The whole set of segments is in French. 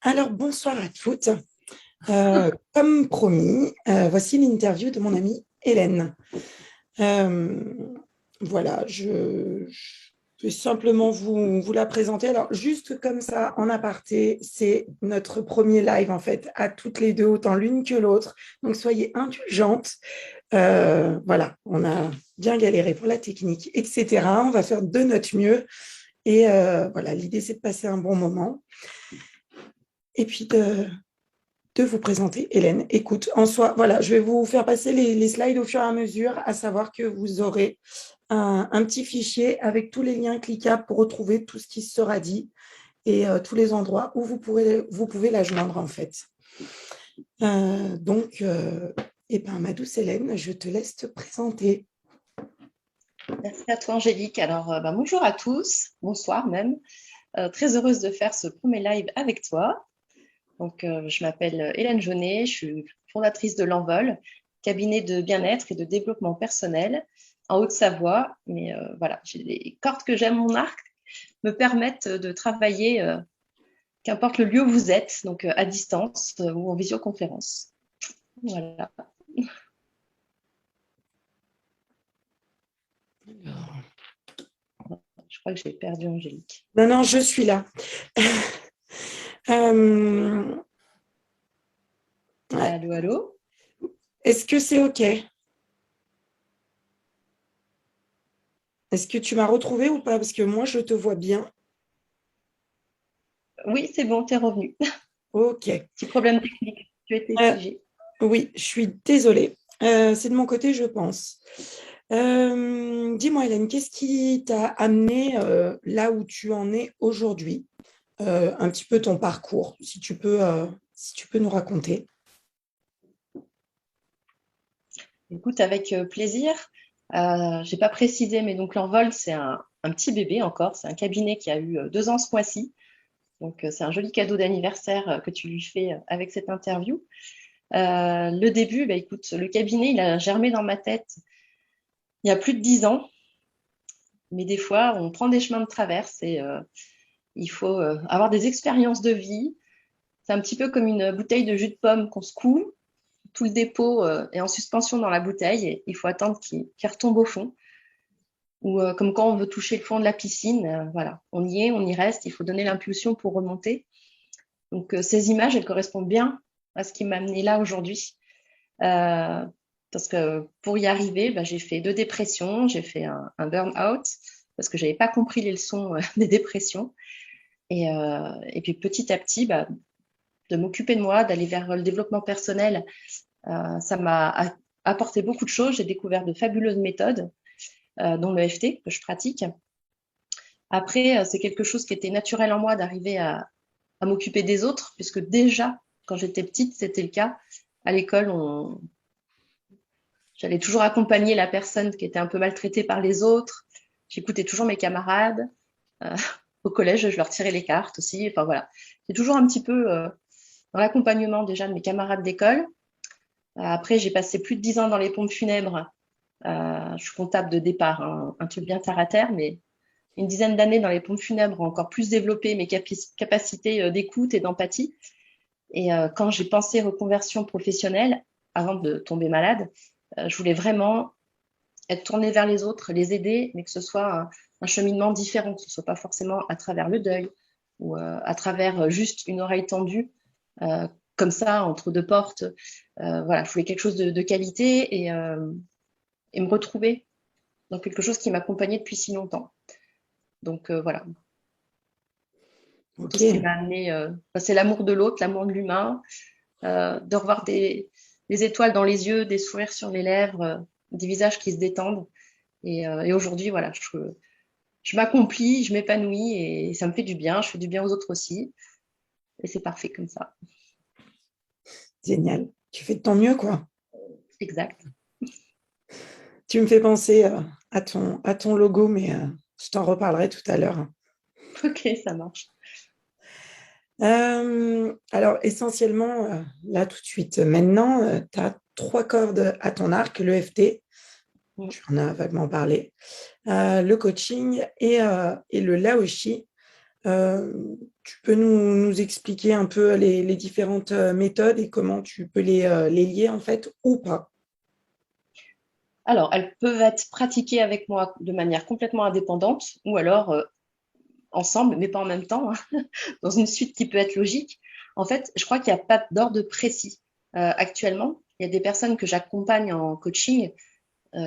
Alors, bonsoir à toutes. Comme promis, voici l'interview de mon amie Hélène. Euh, voilà, je vais simplement vous la présenter. Alors, juste comme ça, en aparté, c'est notre premier live, en fait, à toutes les deux, autant l'une que l'autre. Donc, soyez indulgentes. Voilà, on a bien galéré pour la technique, etc. On va faire de notre mieux. Et voilà, l'idée, c'est de passer un bon moment. Et puis de vous présenter Hélène. Écoute, en soi, voilà, je vais vous faire passer les slides au fur et à mesure, à savoir que vous aurez un petit fichier avec tous les liens cliquables pour retrouver tout ce qui sera dit et tous les endroits où vous pouvez la joindre en fait. Donc, eh ben, ma douce Hélène, je te laisse te présenter. Merci à toi, Angélique. Alors, bonjour à tous, bonsoir même. Très heureuse de faire ce premier live avec toi. Donc, je m'appelle Hélène Jaunet, je suis fondatrice de l'Envol, cabinet de bien-être et de développement personnel en Haute-Savoie. Mais voilà, j'ai les cordes que j'aime, mon arc, me permettent de travailler, qu'importe le lieu où vous êtes, donc à distance ou en visioconférence. Voilà. Je crois que j'ai perdu Angélique. Non, non, je suis là. Ouais. Allô, allô? Est-ce que c'est OK? Est-ce que tu m'as retrouvé ou pas? Parce que moi, je te vois bien. Oui, c'est bon, t'es revenu. OK. Petit problème technique, tu étais Euh, figé. oui, je suis désolée. C'est de mon côté, je pense. Dis-moi, Hélène, qu'est-ce qui t'a amené là où tu en es aujourd'hui? Un petit peu ton parcours, si tu peux nous raconter. Écoute, avec plaisir. J'ai pas précisé, mais donc l'Envol, c'est un petit bébé encore. C'est un cabinet qui a eu 2 ans ce mois-ci. Donc, c'est un joli cadeau d'anniversaire que tu lui fais avec cette interview. Le début, bah, écoute, le cabinet, il a germé dans ma tête il y a plus de 10 ans. Mais des fois, on prend des chemins de traverse et il faut avoir des expériences de vie. C'est un petit peu comme une bouteille de jus de pomme qu'on secoue. Tout le dépôt est en suspension dans la bouteille et il faut attendre qu'il retombe au fond. Ou comme quand on veut toucher le fond de la piscine, voilà, on y est, on y reste, il faut donner l'impulsion pour remonter. Donc ces images, elles correspondent bien à ce qui m'a amené là aujourd'hui. Euh, Parce que pour y arriver, bah, j'ai fait 2 dépressions, j'ai fait un burn-out parce que j'avais pas compris les leçons des dépressions. Et puis petit à petit, bah, de m'occuper de moi, d'aller vers le développement personnel, ça m'a apporté beaucoup de choses. J'ai découvert de fabuleuses méthodes, dont le FT que je pratique. Après, c'est quelque chose qui était naturel en moi d'arriver à m'occuper des autres, puisque déjà, quand j'étais petite, c'était le cas. À l'école, j'allais toujours accompagner la personne qui était un peu maltraitée par les autres. J'écoutais toujours mes camarades. Euh, Au collège, je leur tirais les cartes aussi. Enfin voilà, j'ai toujours un petit peu dans l'accompagnement déjà de mes camarades d'école. Après, j'ai passé plus de 10 ans dans les pompes funèbres. Je suis comptable de départ, hein, un truc bien terre à terre, mais une dizaine d'années dans les pompes funèbres ont encore plus développé mes capacités d'écoute et d'empathie. Et quand j'ai pensé reconversion professionnelle, avant de tomber malade, je voulais vraiment être tournée vers les autres, les aider, mais que ce soit un cheminement différent, que ce ne soit pas forcément à travers le deuil ou à travers juste une oreille tendue, euh, comme ça, entre deux portes. Voilà, je voulais quelque chose de qualité et me retrouver dans quelque chose qui m'accompagnait depuis si longtemps. Donc voilà, tout ce qui OK. m'a amené, c'est l'amour de l'autre, l'amour de l'humain, de revoir des étoiles dans les yeux, des sourires sur les lèvres, des visages qui se détendent. Et aujourd'hui, voilà, je m'accomplis, je m'épanouis et ça me fait du bien. Je fais du bien aux autres aussi. Et c'est parfait comme ça. Génial. Tu fais de ton mieux, quoi. Exact. Tu me fais penser à ton logo, mais je t'en reparlerai tout à l'heure. Ok, ça marche. Alors, essentiellement, là, tout de suite, maintenant, tu as trois cordes à ton arc, le FT, Mm. tu en as vaguement parlé, le coaching et le Laoshi. Tu peux nous expliquer un peu les différentes méthodes et comment tu peux les lier en fait ou pas? Alors, elles peuvent être pratiquées avec moi de manière complètement indépendante ou alors ensemble, mais pas en même temps, hein, dans une suite qui peut être logique. En fait, je crois qu'il n'y a pas d'ordre précis actuellement. Il y a des personnes que j'accompagne en coaching,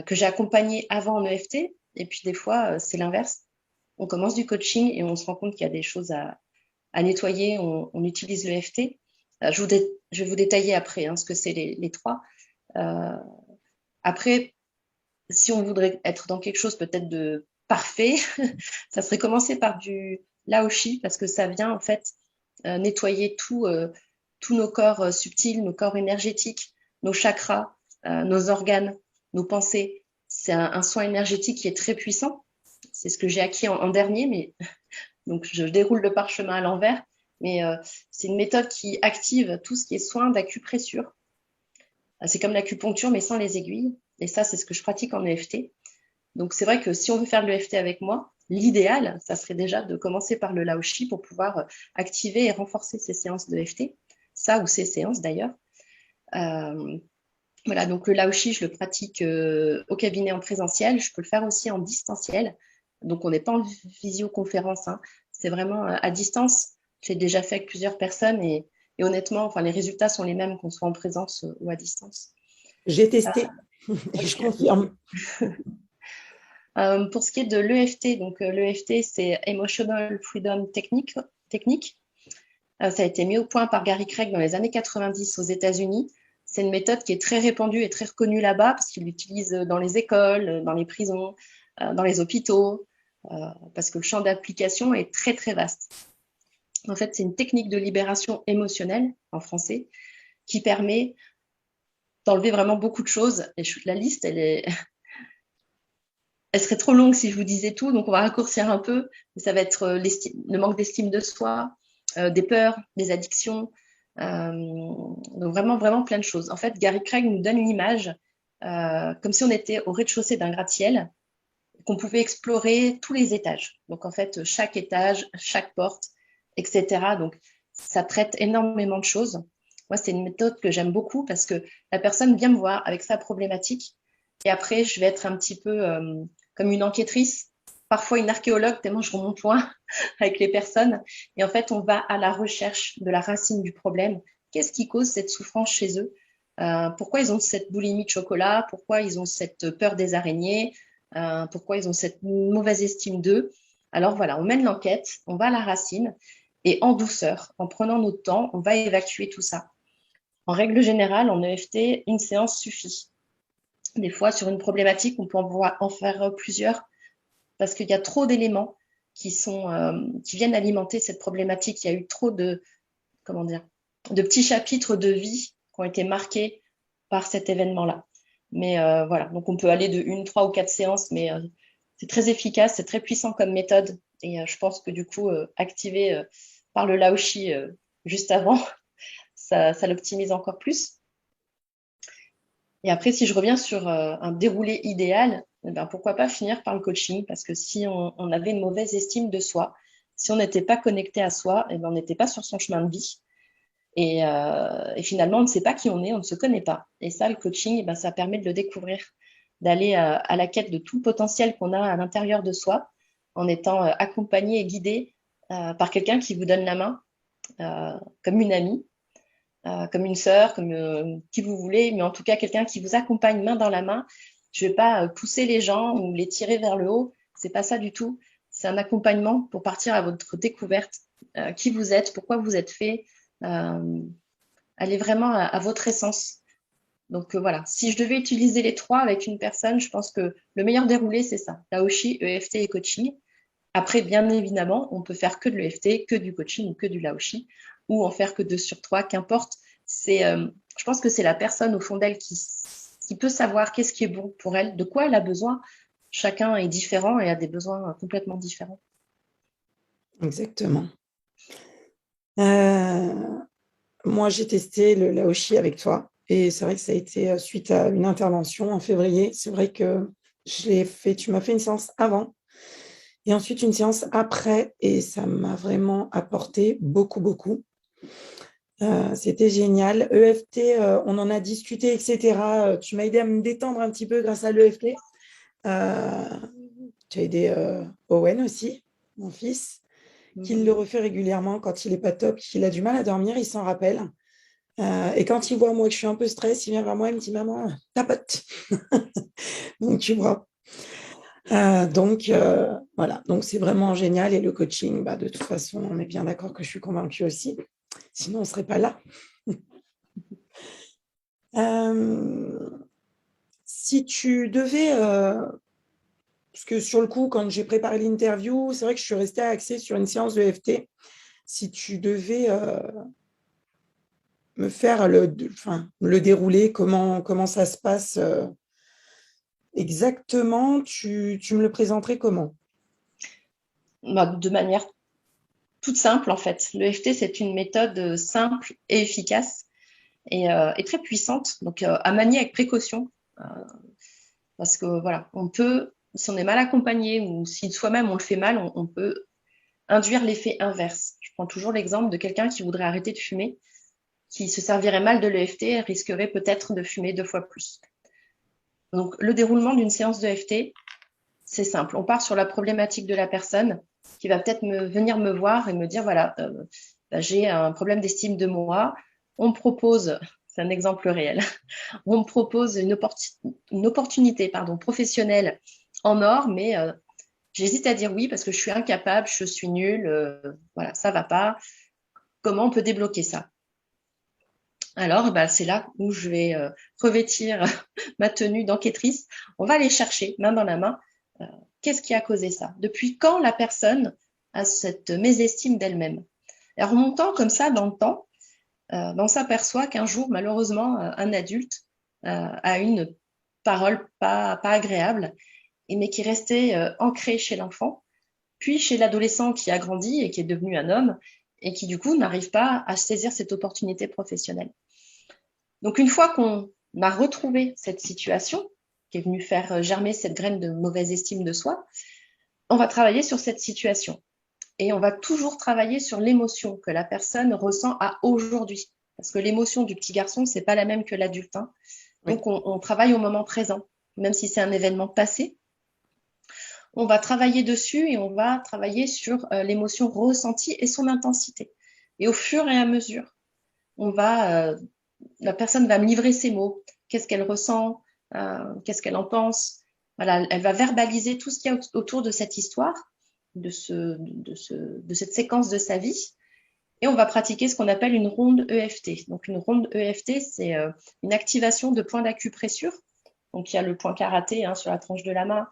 que j'ai accompagnées avant en EFT, et puis des fois, c'est l'inverse. On commence du coaching et on se rend compte qu'il y a des choses à nettoyer, on utilise l'EFT. Je vais vous détailler après ce que c'est les trois. Euh, Après, si on voudrait être dans quelque chose peut-être de parfait, ça serait commencer par du Laoshi parce que ça vient en fait nettoyer tous nos corps subtils, nos corps énergétiques, nos chakras, nos organes, nos pensées. C'est un soin énergétique qui est très puissant. C'est ce que j'ai acquis en dernier, mais donc je déroule le parchemin à l'envers. Mais c'est une méthode qui active tout ce qui est soin d'acupressure. C'est comme l'acupuncture, mais sans les aiguilles. Et ça, c'est ce que je pratique en EFT. Donc, c'est vrai que si on veut faire de l'EFT avec moi, l'idéal, ça serait déjà de commencer par le Laoshi pour pouvoir activer et renforcer ces séances de EFT. Ça ou ces séances d'ailleurs. Euh, voilà, donc le Laoshi, je le pratique au cabinet en présentiel. Je peux le faire aussi en distanciel. Donc, on n'est pas en visioconférence. C'est vraiment à distance. J'ai déjà fait avec plusieurs personnes et honnêtement, enfin, les résultats sont les mêmes qu'on soit en présence ou à distance. J'ai testé, Oui. je confirme. Pour ce qui est de l'EFT, donc l'EFT, c'est Emotional Freedom Technique. Ça a été mis au point par Gary Craig dans les années 90 aux États-Unis. C'est une méthode qui est très répandue et très reconnue là-bas parce qu'ils l'utilisent dans les écoles, dans les prisons, dans les hôpitaux, parce que le champ d'application est très, très vaste. En fait, c'est une technique de libération émotionnelle, en français, qui permet d'enlever vraiment beaucoup de choses. Et la liste, elle serait trop longue si je vous disais tout, donc on va raccourcir un peu. Ça va être le manque d'estime de soi, des peurs, des addictions, donc vraiment, vraiment plein de choses. En fait, Gary Craig nous donne une image comme si on était au rez-de-chaussée d'un gratte-ciel, qu'on pouvait explorer tous les étages. Donc en fait, chaque étage, chaque porte, etc. Donc ça traite énormément de choses. Moi, c'est une méthode que j'aime beaucoup parce que la personne vient me voir avec sa problématique et après, je vais être un petit peu comme une enquêtrice, parfois une archéologue, tellement je remonte loin avec les personnes. Et en fait, on va à la recherche de la racine du problème. Qu'est-ce qui cause cette souffrance chez eux? Pourquoi ils ont cette boulimie de chocolat? Pourquoi ils ont cette peur des araignées? Pourquoi ils ont cette mauvaise estime d'eux? Alors voilà, on mène l'enquête, on va à la racine et en douceur, en prenant notre temps, on va évacuer tout ça. En règle générale, en EFT, une séance suffit. Des fois, sur une problématique, on peut en faire plusieurs parce qu'il y a trop d'éléments qui viennent alimenter cette problématique. Il y a eu trop comment dire, de petits chapitres de vie qui ont été marqués par cet événement-là. Mais voilà, donc on peut aller de 1, 3 ou 4 séances, mais c'est très efficace, c'est très puissant comme méthode. Et je pense que du coup, activé par le Laoshi juste avant, ça l'optimise encore plus. Et après, si je reviens sur un déroulé idéal, eh ben, pourquoi pas finir par le coaching? Parce que si on avait une mauvaise estime de soi, si on n'était pas connecté à soi, eh ben, on n'était pas sur son chemin de vie. Et finalement, on ne sait pas qui on est, on ne se connaît pas. Et ça, le coaching, eh ben, ça permet de le découvrir, d'aller à la quête de tout le potentiel qu'on a à l'intérieur de soi, en étant accompagné et guidé par quelqu'un qui vous donne la main, comme une amie, comme une sœur, comme qui vous voulez, mais en tout cas quelqu'un qui vous accompagne main dans la main. Je ne vais pas pousser les gens ou les tirer vers le haut, c'est pas ça du tout. C'est un accompagnement pour partir à votre découverte, qui vous êtes, pourquoi vous êtes fait, aller vraiment à votre essence. Donc voilà, si je devais utiliser les trois avec une personne, je pense que le meilleur déroulé, c'est ça, Laoshi, EFT et coaching. Après, bien évidemment, on peut faire que de l'EFT, que du coaching ou que du Laoshi, ou en faire que 2 sur 3, qu'importe. Je pense que c'est la personne au fond d'elle qui peut savoir qu'est-ce qui est bon pour elle, de quoi elle a besoin. Chacun est différent et a des besoins complètement différents. Exactement. Moi, j'ai testé le Laoshi avec toi et c'est vrai que ça a été suite à une intervention en février. C'est vrai que je l'ai fait, tu m'as fait une séance avant Et ensuite, une séance après, et ça m'a vraiment apporté beaucoup, beaucoup. C'était génial. EFT, on en a discuté, etc. Tu m'as aidé à me détendre un petit peu grâce à l'EFT. Euh, Tu as aidé Owen aussi, mon fils, qui le refait régulièrement quand il n'est pas top, qu'il a du mal à dormir, il s'en rappelle. Et quand il voit moi que je suis un peu stress, il vient vers moi et me dit maman, tapote. Donc tu vois. Voilà, donc c'est vraiment génial. Et le coaching, bah, de toute façon, on est bien d'accord que je suis convaincue aussi. Sinon, on ne serait pas là. Si tu devais, parce que sur le coup, quand j'ai préparé l'interview, c'est vrai que je suis restée axée sur une séance de FT. Si tu devais me faire le déroulé, comment ça se passe exactement, tu me le présenterais comment? Bah, de manière toute simple, en fait. L'EFT, c'est une méthode simple et efficace et très puissante, donc à manier avec précaution. Euh, Parce que voilà, on peut, si on est mal accompagné ou si soi-même on le fait mal, on peut induire l'effet inverse. Je prends toujours l'exemple de quelqu'un qui voudrait arrêter de fumer, qui se servirait mal de l'EFT et risquerait peut-être de fumer 2 fois plus. Donc, le déroulement d'une séance d'EFT, c'est simple. On part sur la problématique de la personne qui va peut-être venir me voir et me dire, voilà, j'ai un problème d'estime de moi. On me propose, c'est un exemple réel, on me propose une opportunité professionnelle en or, mais j'hésite à dire oui parce que je suis incapable, je suis nulle, voilà, ça va pas. Comment on peut débloquer ça? Alors, bah, c'est là où je vais revêtir ma tenue d'enquêtrice. On va aller chercher, main dans la main, euh, qu'est-ce qui a causé ça? Depuis quand la personne a cette mésestime d'elle-même? Et en remontant comme ça dans le temps, on s'aperçoit qu'un jour, malheureusement, un adulte a une parole pas agréable, mais qui restait ancrée chez l'enfant, puis chez l'adolescent qui a grandi et qui est devenu un homme, et qui du coup n'arrive pas à saisir cette opportunité professionnelle. Donc une fois qu'on a retrouvé cette situation, qui est venue faire germer cette graine de mauvaise estime de soi, on va travailler sur cette situation. Et on va toujours travailler sur l'émotion que la personne ressent à aujourd'hui. Parce que l'émotion du petit garçon, c'est pas la même que l'adulte, hein. Oui. Donc on travaille au moment présent. Même si c'est un événement passé, on va travailler dessus et on va travailler sur l'émotion ressentie et son intensité. Et au fur et à mesure, la personne va me livrer ses mots. Qu'est-ce qu'elle ressent? Qu'est-ce qu'elle en pense? Voilà, elle va verbaliser tout ce qu'il y a autour de cette histoire, de cette séquence de sa vie. Et on va pratiquer ce qu'on appelle une ronde EFT. Donc, une ronde EFT, c'est une activation de points d'acupressure. Donc, il y a le point karaté sur la tranche de la main.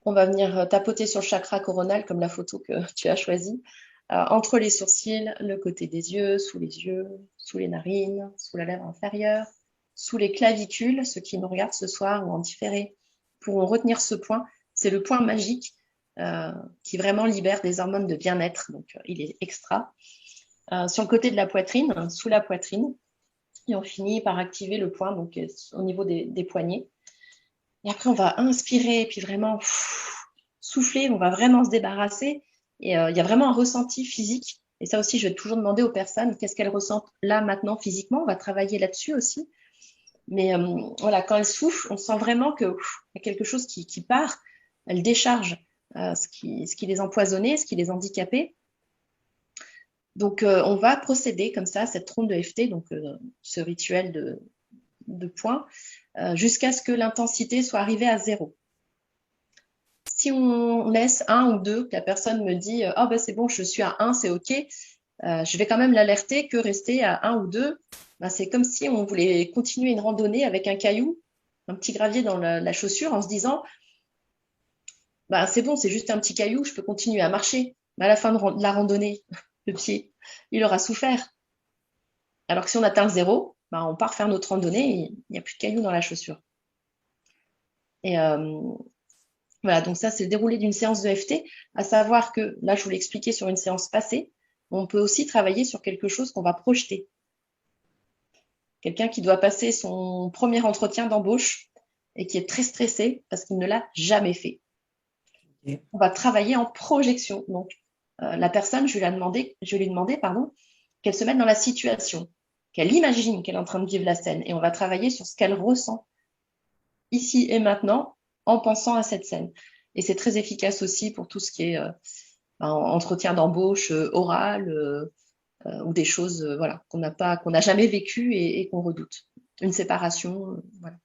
On va venir tapoter sur le chakra coronal, comme la photo que tu as choisie, entre les sourcils, le côté des yeux, sous les narines, sous la lèvre inférieure, sous les clavicules. Ceux qui nous regardent ce soir ou en différé pourront retenir ce point. C'est le point magique qui vraiment libère des hormones de bien-être. Donc, il est extra. Sur le côté de la poitrine, sous la poitrine. Et on finit par activer le point donc, au niveau des poignets. Et après, on va inspirer et puis vraiment souffler. On va vraiment se débarrasser. Et il y a vraiment un ressenti physique. Et ça aussi, je vais toujours demander aux personnes qu'est-ce qu'elles ressentent là, maintenant, physiquement. On va travailler là-dessus aussi. Mais voilà, quand elles soufflent, on sent vraiment qu'il y a quelque chose qui part. Elles déchargent ce qui les empoisonnait, ce qui les handicapait. Donc, on va procéder comme ça à cette ronde de FT, donc ce rituel de points, jusqu'à ce que l'intensité soit arrivée à 0. Si on laisse 1 ou 2, que la personne me dit « Ah, ben c'est bon, je suis à 1, c'est OK », je vais quand même l'alerter que rester à 1 ou 2, ben, c'est comme si on voulait continuer une randonnée avec un caillou, un petit gravier dans la chaussure, en se disant ben, « C'est bon, c'est juste un petit caillou, je peux continuer à marcher. » Mais à la fin de la randonnée, le pied, il aura souffert. Alors que si on atteint le 0, ben, on part faire notre randonnée et il n'y a plus de cailloux dans la chaussure. Et voilà, donc ça, c'est le déroulé d'une séance de FT, à savoir que, là, je vous l'ai expliqué sur une séance passée, on peut aussi travailler sur quelque chose qu'on va projeter. Quelqu'un qui doit passer son premier entretien d'embauche et qui est très stressé parce qu'il ne l'a jamais fait. Ok. On va travailler en projection. Donc, la personne, je lui ai demandé, pardon, qu'elle se mette dans la situation, qu'elle imagine qu'elle est en train de vivre la scène. Et on va travailler sur ce qu'elle ressent ici et maintenant en pensant à cette scène. Et c'est très efficace aussi pour tout ce qui est entretien d'embauche oral ou des choses voilà, qu'on n'a jamais vécues et qu'on redoute. Une séparation, voilà.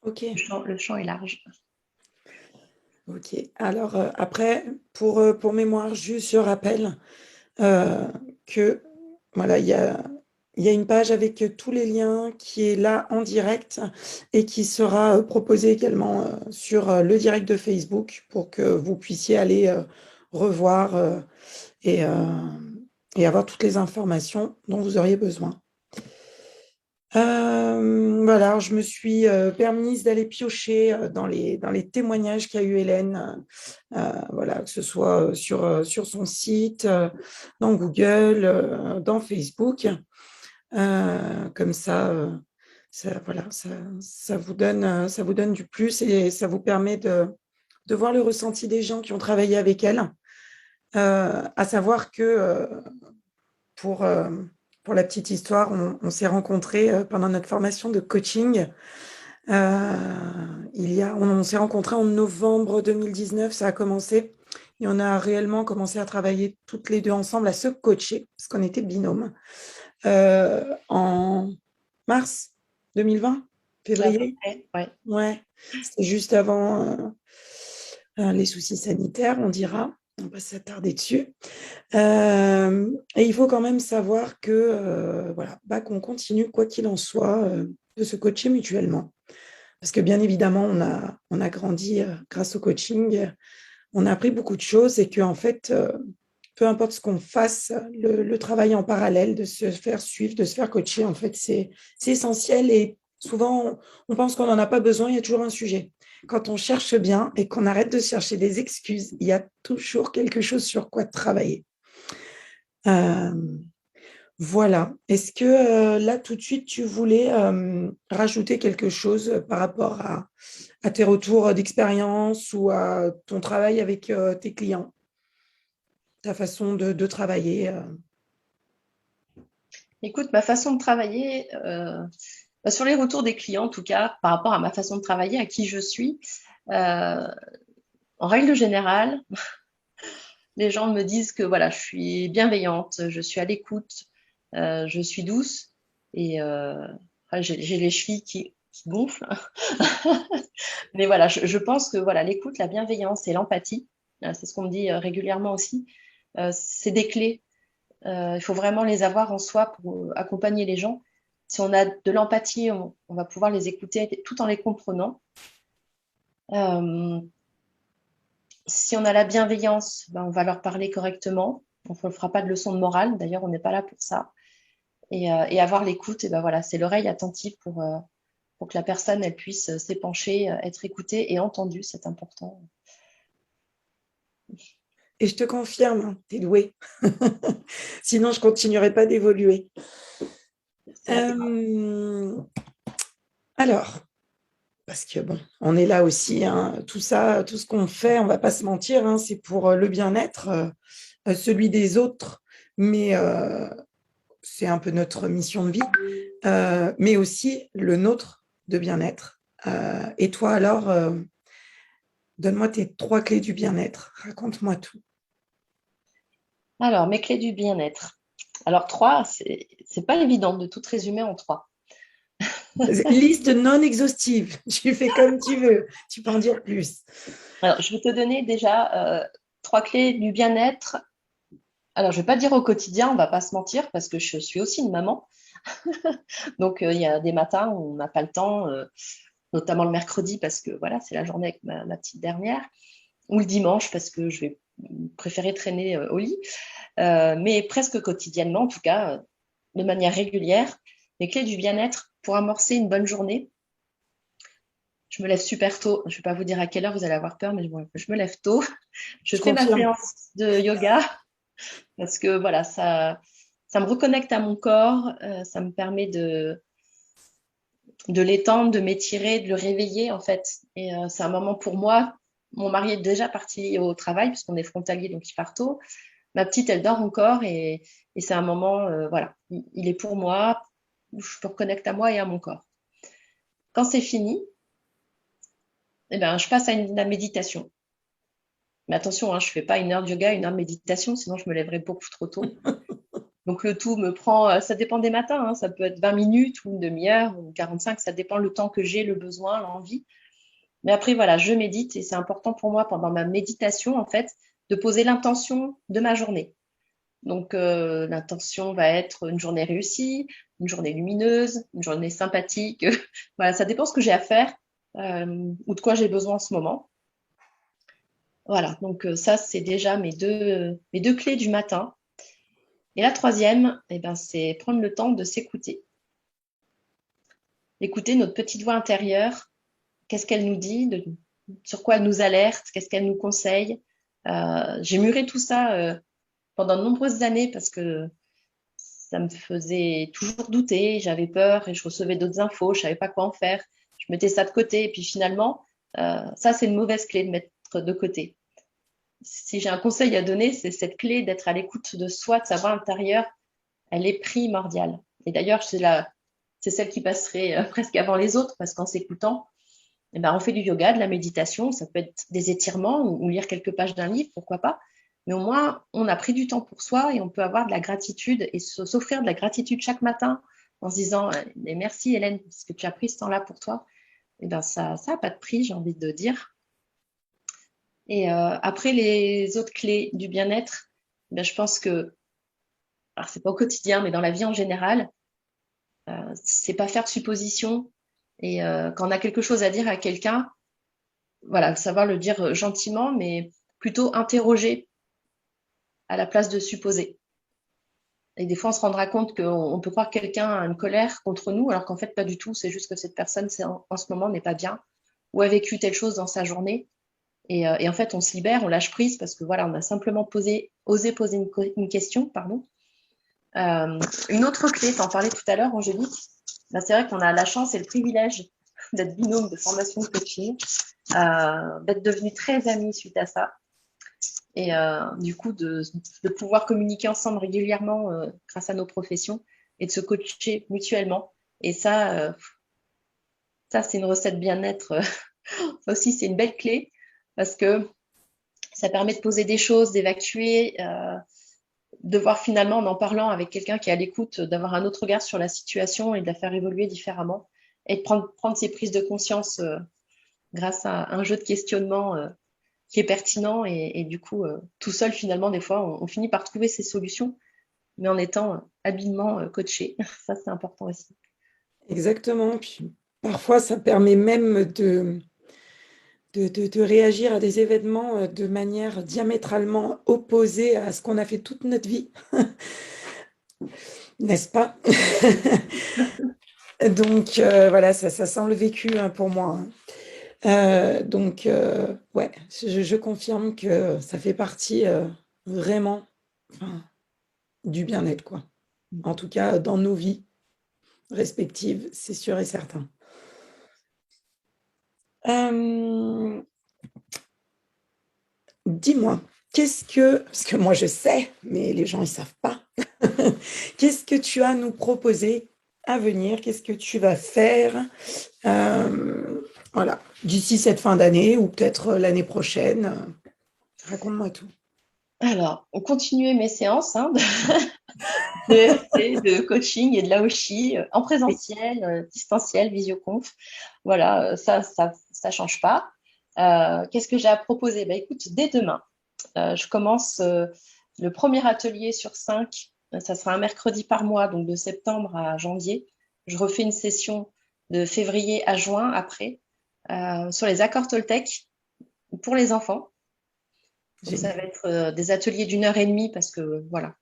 Ok. Le champ est large. Ok. Alors, après, pour mémoire, juste je rappelle euh, que voilà, il y a une page avec tous les liens qui est là en direct et qui sera proposée également sur le direct de Facebook pour que vous puissiez aller revoir et, euh, et avoir toutes les informations dont vous auriez besoin. Voilà, je me suis permise d'aller piocher dans les témoignages qu'a eu Hélène, voilà, que ce soit sur son site, dans Google, dans Facebook. Comme ça, voilà, ça vous donne du plus et ça vous permet de voir le ressenti des gens qui ont travaillé avec elle. À savoir que pour, euh, pour la petite histoire, on s'est rencontrés pendant notre formation de coaching. On s'est rencontrés en novembre 2019, ça a commencé. Et on a réellement commencé à travailler toutes les deux ensemble, à se coacher, parce qu'on était binômes, en mars 2020, À peu février. près, ouais. Ouais, c'était juste avant les soucis sanitaires, on dira. On va pas s'attarder dessus. Et il faut quand même savoir que voilà, bah, qu'on continue, quoi qu'il en soit, de se coacher mutuellement. Parce que bien évidemment, on a grandi grâce au coaching, on a appris beaucoup de choses et qu'en fait, peu importe ce qu'on fasse, le travail en parallèle, de se faire suivre, de se faire coacher, en fait, c'est essentiel et souvent, on pense qu'on n'en a pas besoin, il y a toujours un sujet. Quand on cherche bien et qu'on arrête de chercher des excuses, il y a toujours quelque chose sur quoi travailler. Euh, voilà. Est-ce que là, tout de suite, tu voulais rajouter quelque chose par rapport à tes retours d'expérience ou à ton travail avec tes clients, ta façon de travailler Écoute, ma façon de travailler, sur les retours des clients, en tout cas, par rapport à ma façon de travailler, à qui je suis, euh, en règle générale, les gens me disent que voilà, je suis bienveillante, je suis à l'écoute, je suis douce et j'ai les chevilles qui gonflent. Mais voilà, je pense que voilà, l'écoute, la bienveillance et l'empathie, c'est ce qu'on me dit régulièrement aussi, c'est des clés. Il faut vraiment les avoir en soi pour accompagner les gens. Si on a de l'empathie, on va pouvoir les écouter tout en les comprenant. Euh, Si on a la bienveillance, ben, on va leur parler correctement. On ne fera pas de leçon de morale. D'ailleurs, on n'est pas là pour ça. Et avoir l'écoute, et ben voilà, c'est l'oreille attentive pour que la personne elle puisse s'épancher, être écoutée et entendue. C'est important. et je te confirme, tu es doué. Sinon, je ne continuerai pas d'évoluer. C'est la Alors, parce que bon, on est là aussi, hein, tout ça, tout ce qu'on fait, on ne va pas se mentir, hein, c'est pour le bien-être, celui des autres, mais c'est un peu notre mission de vie, mais aussi le nôtre de bien-être. Et toi, alors, donne-moi tes 3 clés du bien-être, raconte-moi tout. Alors, mes clés du bien-être. Alors, trois, c'est pas évident de tout résumer en trois. Liste non exhaustive, tu fais comme tu veux, tu peux en dire plus. Alors, je vais te donner déjà trois clés du bien-être. Alors, je vais pas dire au quotidien, on va pas se mentir, parce que je suis aussi une maman. Donc, il y a des matins où on n'a pas le temps, notamment le mercredi, parce que voilà, c'est la journée avec ma petite dernière, ou le dimanche, parce que je vais préférer traîner au lit. Mais presque quotidiennement, en tout cas, de manière régulière, les clés du bien-être pour amorcer une bonne journée. Je me lève super tôt. Je ne vais pas vous dire à quelle heure, vous allez avoir peur, mais je me lève tôt. Je Je fais ma confirme. séance de yoga parce que voilà, ça me reconnecte à mon corps, ça me permet de l'étendre, de m'étirer, de le réveiller en fait. Et c'est un moment pour moi mon mari est déjà parti au travail, puisqu'on est frontalier, donc il part tôt. Ma petite, elle dort encore et c'est un moment, voilà, il est pour moi, où je me reconnecte à moi et à mon corps. Quand c'est fini, eh ben, je passe à la méditation. Mais attention, hein, je ne fais pas 1 heure de yoga, 1 heure de méditation, sinon je me lèverai beaucoup trop tôt. Donc le tout me prend, ça dépend des matins, hein, ça peut être 20 minutes ou une demi-heure ou 45, ça dépend le temps que j'ai, le besoin, l'envie. Mais après, voilà, je médite et c'est important pour moi pendant ma méditation, en fait, de poser l'intention de ma journée. Donc l'intention va être une journée réussie, une journée lumineuse, une journée sympathique. Voilà, ça dépend ce que j'ai à faire ou de quoi j'ai besoin en ce moment. Voilà, donc ça, c'est déjà mes deux clés du matin. Et la troisième, eh ben, c'est prendre le temps de s'écouter. Écouter notre petite voix intérieure, qu'est-ce qu'elle nous dit, sur quoi elle nous alerte, qu'est-ce qu'elle nous conseille. J'ai mûri tout ça pendant de nombreuses années parce que ça me faisait toujours douter, j'avais peur et je recevais d'autres infos, je ne savais pas quoi en faire. Je mettais ça de côté et puis finalement, ça, c'est une mauvaise clé de mettre de côté. Si j'ai un conseil à donner, c'est cette clé d'être à l'écoute de soi, de sa voix intérieure, elle est primordiale. Et d'ailleurs, c'est celle qui passerait presque avant les autres parce qu'en s'écoutant, eh ben, on fait du yoga, de la méditation, ça peut être des étirements ou lire quelques pages d'un livre, pourquoi pas. Mais au moins, on a pris du temps pour soi et on peut avoir de la gratitude et s'offrir de la gratitude chaque matin en se disant merci Hélène, parce que tu as pris ce temps-là pour toi. Et ben, ça n'a pas de prix, j'ai envie de dire. Et après, les autres clés du bien-être, ben, je pense que, alors c'est pas au quotidien, mais dans la vie en général, c'est pas faire de suppositions. Et quand on a quelque chose à dire à quelqu'un, voilà, savoir le dire gentiment, mais plutôt interroger à la place de supposer. Et des fois, on se rendra compte qu'on peut croire que quelqu'un a une colère contre nous, alors qu'en fait, pas du tout. C'est juste que cette personne, en ce moment, n'est pas bien ou a vécu telle chose dans sa journée. Et en fait, on se libère, on lâche prise parce que voilà, on a simplement osé poser une question, pardon. Une autre clé, tu en parlais tout à l'heure, Angélique, ben, c'est vrai qu'on a la chance et le privilège d'être binôme de formation de coaching, d'être devenus très amis suite à ça. Et du coup, de pouvoir communiquer ensemble régulièrement grâce à nos professions et de se coacher mutuellement. Et ça, c'est une recette bien-être. Ça aussi, c'est une belle clé parce que ça permet de poser des choses, d'évacuer, de voir finalement en parlant avec quelqu'un qui est à l'écoute, d'avoir un autre regard sur la situation et de la faire évoluer différemment et de prendre ses prises de conscience grâce à un jeu de questionnement qui est pertinent et du coup, tout seul finalement, des fois, on finit par trouver ses solutions, mais en étant habilement coaché. Ça, c'est important aussi. Exactement. Puis parfois, ça permet même de réagir à des événements de manière diamétralement opposée à ce qu'on a fait toute notre vie, n'est-ce pas? Donc, voilà, ça sent le vécu hein, pour moi. Hein. Donc, ouais, je confirme que ça fait partie vraiment enfin, du bien-être, quoi. En tout cas, dans nos vies respectives, c'est sûr et certain. Dis-moi, parce que moi je sais, mais les gens ils savent pas, qu'est-ce que tu as à nous proposer à venir? Qu'est-ce que tu vas faire voilà, d'ici cette fin d'année ou peut-être l'année prochaine? Raconte-moi tout. Alors, on continue mes séances hein, de EFT, de coaching et de Laoshi en Oui. présentiel, distanciel, visioconf. Voilà, ça change pas. Qu'est-ce que j'ai à proposer? Bah, écoute, dès demain, je commence le premier atelier sur 5. Ça sera un mercredi par mois, donc de septembre à janvier. Je refais une session de février à juin après sur les accords Toltec pour les enfants. Donc, ça va Génial. être des ateliers d'1 heure et demie parce que voilà,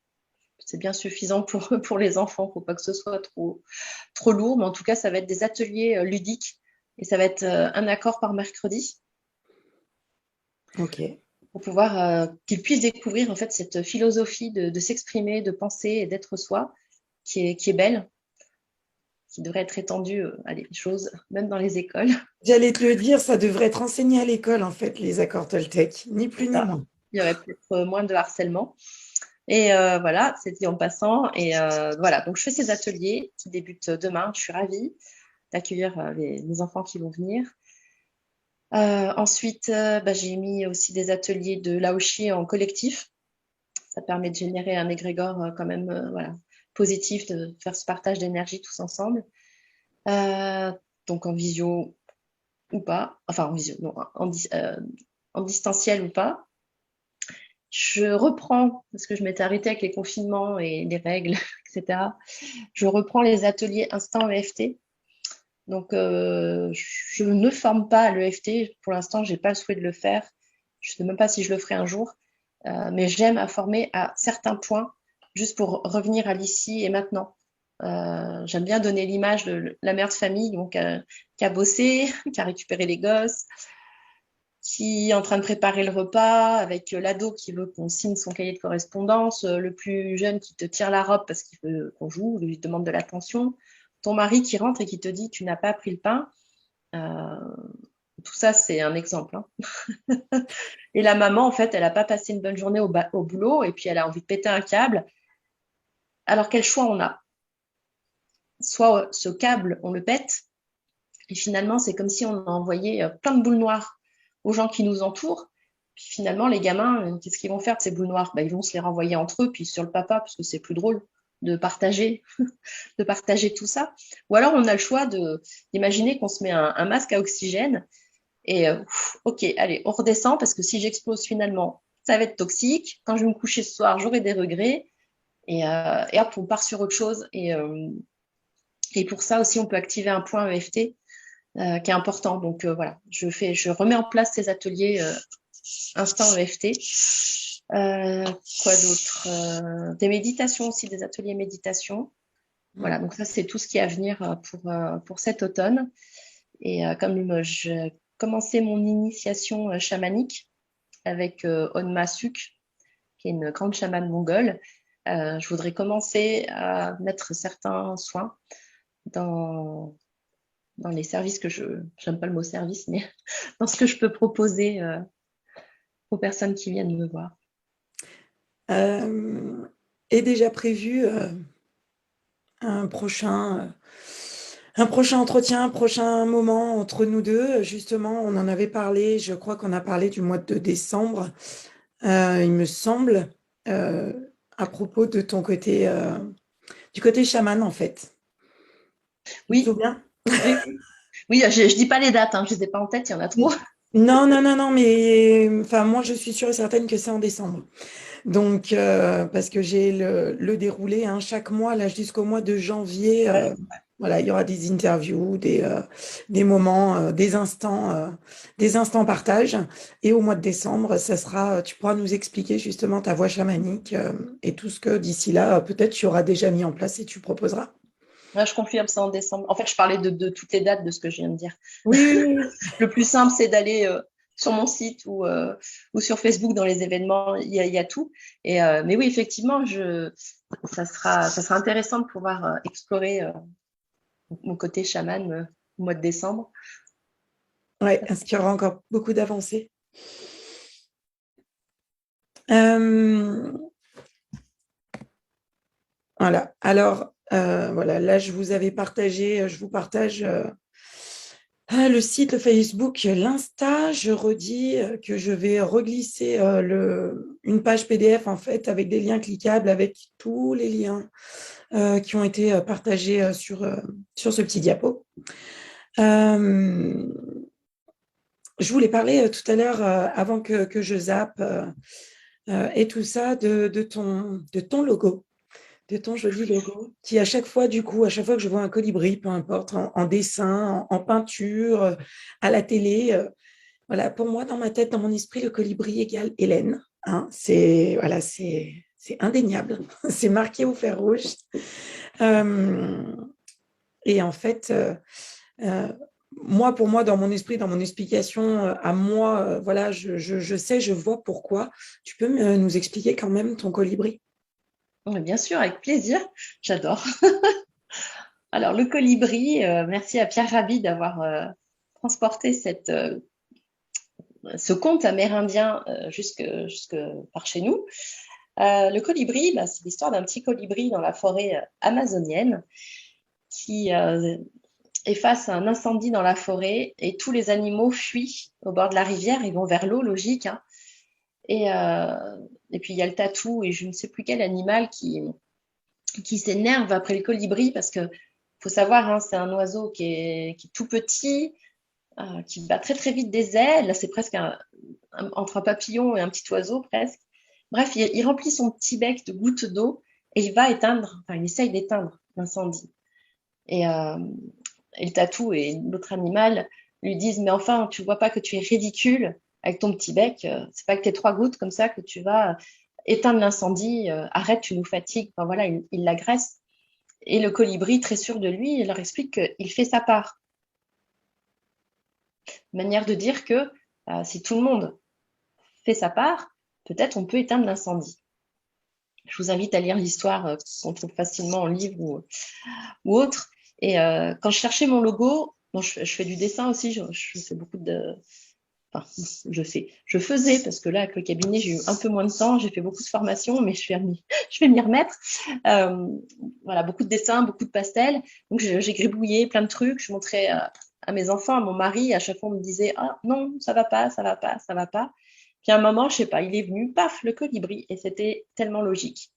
c'est bien suffisant pour les enfants. Il ne faut pas que ce soit trop lourd, mais en tout cas, ça va être des ateliers ludiques et ça va être un accord par mercredi Ok. pour pouvoir qu'ils puissent découvrir en fait cette philosophie de s'exprimer, de penser et d'être soi qui est belle. qui devrait être étendu à des choses, même dans les écoles. J'allais te le dire, ça devrait être enseigné à l'école, en fait, les accords Toltec, ni plus ni Ça. moins. Il y aurait peut-être moins de harcèlement. Et voilà, c'est dit en passant. Et voilà, donc je fais ces ateliers qui débutent demain. Je suis ravie d'accueillir les enfants qui vont venir. Ensuite, j'ai mis aussi des ateliers de Laoshi en collectif. Ça permet de générer un égrégore quand même voilà, positif, de faire ce partage d'énergie tous ensemble. Donc en visio ou pas, enfin en visio, non, en distanciel ou pas. Je reprends, parce que je m'étais arrêtée avec les confinements et les règles, etc. Je reprends les ateliers instant EFT. Donc, je ne forme pas à l'EFT. Pour l'instant, je n'ai pas le souhait de le faire. Je ne sais même pas si je le ferai un jour. Mais j'aime à former à certains points, juste pour revenir à l'ici et maintenant. J'aime bien donner l'image de la mère de famille donc, qui a bossé, qui a récupéré les gosses, qui est en train de préparer le repas, avec l'ado qui veut qu'on signe son cahier de correspondance, le plus jeune qui te tire la robe parce qu'il veut qu'on joue, lui demande de l'attention, ton mari qui rentre et qui te dit tu n'as pas pris le pain. Euh, tout ça, c'est un exemple. Hein. Et la maman, en fait, elle n'a pas passé une bonne journée au boulot et puis elle a envie de péter un câble. Alors quel choix on a? Soit ce câble, on le pète, et finalement, c'est comme si on a envoyé plein de boules noires aux gens qui nous entourent. Puis finalement, les gamins, qu'est-ce qu'ils vont faire de ces boules noires? Ils vont se les renvoyer entre eux, puis sur le papa, parce que c'est plus drôle de partager, de partager tout ça. Ou alors, on a le choix d'imaginer qu'on se met un masque à oxygène et ok, allez, on redescend parce que si j'explose finalement, ça va être toxique. Quand je vais me coucher ce soir, j'aurai des regrets. Et hop, on part sur autre chose. Et pour ça aussi, on peut activer un point EFT qui est important. Donc voilà, je remets en place ces ateliers instant EFT. Quoi d'autre? Des méditations aussi, des ateliers méditation. Voilà, donc ça, c'est tout ce qui est à venir pour cet automne. Et comme j'ai commencé mon initiation chamanique avec Onma Suk, qui est une grande chamane mongole, je voudrais commencer à mettre certains soins dans les services j'aime pas le mot service, mais dans ce que je peux proposer aux personnes qui viennent me voir. Est déjà prévu un prochain entretien, un prochain moment entre nous deux. Justement, on en avait parlé, je crois qu'on a parlé du mois de décembre, il me semble, à propos de ton côté, du côté chaman, en fait. Tu te Oui, souviens? oui, oui, je dis pas les dates, hein, je les ai pas en tête, il y en a trop. Non, non, non, non, mais enfin, moi, je suis sûre et certaine que c'est en décembre. Donc, parce que j'ai le déroulé hein, chaque mois, là, jusqu'au mois de janvier, Ouais. voilà, il y aura des interviews, des moments, des instants partage. Et au mois de décembre, ça sera, tu pourras nous expliquer justement ta voix chamanique et tout ce que d'ici là, peut-être tu auras déjà mis en place et tu proposeras. Ouais, je confirme ça en décembre. En fait, je parlais de toutes les dates de ce que je viens de dire. Oui, oui, oui. Le plus simple, c'est d'aller sur mon site ou sur Facebook dans les événements, il y a tout. Mais oui, effectivement, ça sera intéressant de pouvoir explorer mon côté chaman au mois de décembre. Ouais, est-ce qu'il y aura encore beaucoup d'avancées? Euh, voilà. Alors, voilà, là, je vous partage le site Facebook, l'Insta. Je redis que je vais reglisser une page PDF en fait avec des liens cliquables avec tous les liens qui ont été partagés sur ce petit diapo. Je voulais parler tout à l'heure, avant que je zappe et tout ça, de ton logo, de ton joli logo, qui à chaque fois, du coup, à chaque fois que je vois un colibri, peu importe, en dessin, en peinture, à la télé, voilà, pour moi, dans ma tête, dans mon esprit, le colibri égale Hélène. Hein, voilà, c'est indéniable. C'est marqué au fer rouge. Et en fait, euh, moi, pour moi, dans mon esprit, dans mon explication à moi, voilà, je sais, je vois pourquoi. Tu peux nous expliquer quand même ton colibri? Bien sûr, avec plaisir. J'adore. Alors, le colibri, merci à Pierre Rabhi d'avoir transporté ce conte amérindien jusque par chez nous. Le colibri, bah, c'est l'histoire d'un petit colibri dans la forêt amazonienne qui est face à un incendie dans la forêt et tous les animaux fuient au bord de la rivière, ils vont vers l'eau, logique, hein. Et puis il y a le tatou et je ne sais plus quel animal qui s'énerve après le colibri parce que faut savoir, hein, c'est un oiseau qui est tout petit, qui bat très très vite des ailes. Là, c'est presque entre un papillon et un petit oiseau presque. Bref, il remplit son petit bec de gouttes d'eau et il va éteindre, enfin, il essaye d'éteindre l'incendie. Et, euh, et le tatou et l'autre animal lui disent, mais enfin, tu vois pas que tu es ridicule avec ton petit bec, c'est pas que tes 3 gouttes comme ça que tu vas éteindre l'incendie, arrête, tu nous fatigues. Enfin voilà, il l'agresse. Et le colibri, très sûr de lui, il leur explique qu'il fait sa part. Manière de dire que si tout le monde fait sa part, peut-être on peut éteindre l'incendie. Je vous invite à lire l'histoire qu'on trouve facilement en livre ou autre. Et quand je cherchais mon logo, bon, je fais du dessin aussi, je fais beaucoup de... Enfin, je faisais, parce que là, avec le cabinet, j'ai eu un peu moins de temps, j'ai fait beaucoup de formations, mais je vais m'y remettre. Voilà, beaucoup de dessins, beaucoup de pastels. Donc, j'ai gribouillé plein de trucs, je montrais à mes enfants, à mon mari, à chaque fois, on me disait, ah non, ça va pas, ça va pas, ça va pas. Puis à un moment, je sais pas, il est venu, paf, le colibri, et c'était tellement logique.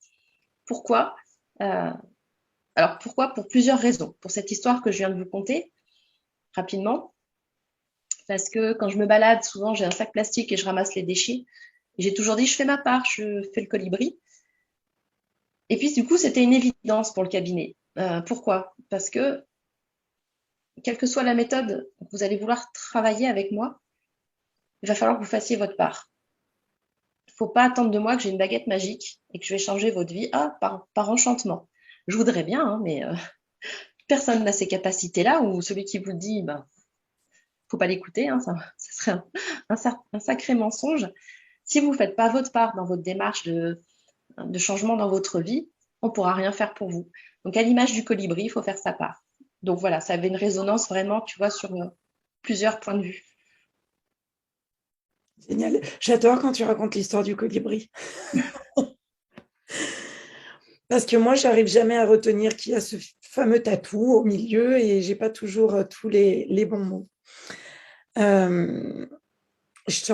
Pourquoi Alors, pourquoi Pour plusieurs raisons. Pour cette histoire que je viens de vous conter, rapidement, parce que quand je me balade, souvent j'ai un sac plastique et je ramasse les déchets. J'ai toujours dit, je fais ma part, je fais le colibri. Et puis du coup, c'était une évidence pour le cabinet. Pourquoi Parce que, quelle que soit la méthode que vous allez vouloir travailler avec moi, il va falloir que vous fassiez votre part. Il ne faut pas attendre de moi que j'ai une baguette magique et que je vais changer votre vie par enchantement. Je voudrais bien, hein, mais personne n'a ces capacités-là, ou celui qui vous dit, ben, faut pas l'écouter, hein, ça serait un sacré mensonge. Si vous ne faites pas votre part dans votre démarche de changement dans votre vie, on ne pourra rien faire pour vous. Donc, à l'image du colibri, il faut faire sa part. Donc voilà, ça avait une résonance vraiment, tu vois, sur plusieurs points de vue. Génial. J'adore quand tu racontes l'histoire du colibri. Parce que moi, j'arrive jamais à retenir qu'il y a ce fameux tatou au milieu et j'ai pas toujours tous les bons mots. Je te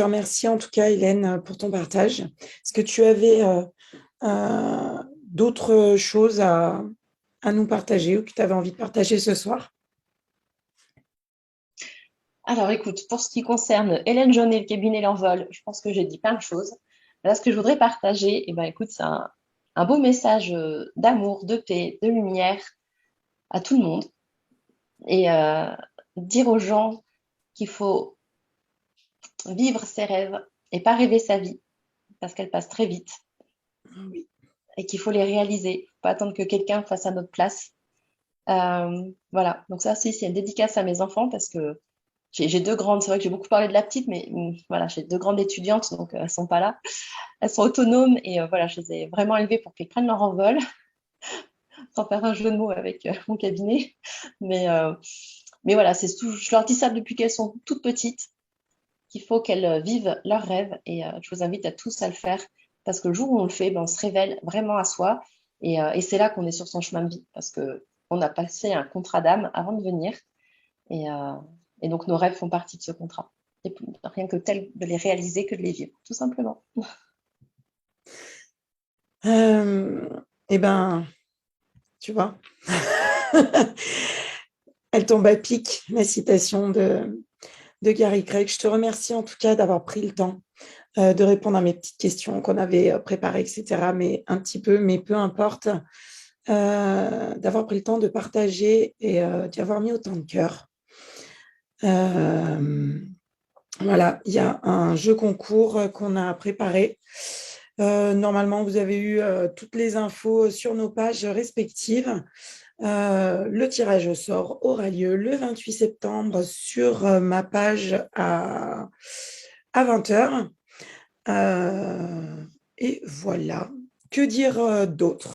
remercie en tout cas, Hélène, pour ton partage. Est-ce que tu avais d'autres choses à nous partager ou que tu avais envie de partager ce soir? Alors écoute, pour ce qui concerne Hélène Jaunet, le cabinet L'Envol, je pense que j'ai dit plein de choses. Là, ce que je voudrais partager, eh ben, écoute, c'est un beau message d'amour, de paix, de lumière à tout le monde. Et dire aux gens qu'il faut vivre ses rêves et pas rêver sa vie, parce qu'elle passe très vite, Oui. et qu'il faut les réaliser, pas attendre que quelqu'un fasse à notre place. Voilà, donc ça aussi, c'est une dédicace à mes enfants, parce que j'ai 2 grandes, c'est vrai que j'ai beaucoup parlé de la petite, mais voilà, j'ai 2 grandes étudiantes, donc elles sont pas là. Elles sont autonomes et voilà, je les ai vraiment élevées pour qu'elles prennent leur envol, sans faire un jeu de mots avec mon cabinet. Mais, euh, mais voilà, je leur dis ça depuis qu'elles sont toutes petites, qu'il faut qu'elles vivent leurs rêves et je vous invite à tous à le faire parce que le jour où on le fait, ben, on se révèle vraiment à soi et c'est là qu'on est sur son chemin de vie parce qu'on a passé un contrat d'âme avant de venir et, euh, et donc nos rêves font partie de ce contrat. Et rien que tel de les réaliser que de les vivre, tout simplement. Eh ben, tu vois, elle tombe à pic, la citation de Gary Craig. Je te remercie en tout cas d'avoir pris le temps de répondre à mes petites questions qu'on avait préparées, etc. Mais un petit peu, mais peu importe, d'avoir pris le temps de partager et d'y avoir mis autant de cœur. Voilà, il y a un jeu concours qu'on a préparé. Normalement, vous avez eu toutes les infos sur nos pages respectives. Le tirage au sort aura lieu le 28 septembre sur ma page à 20h. Et voilà. Que dire d'autre?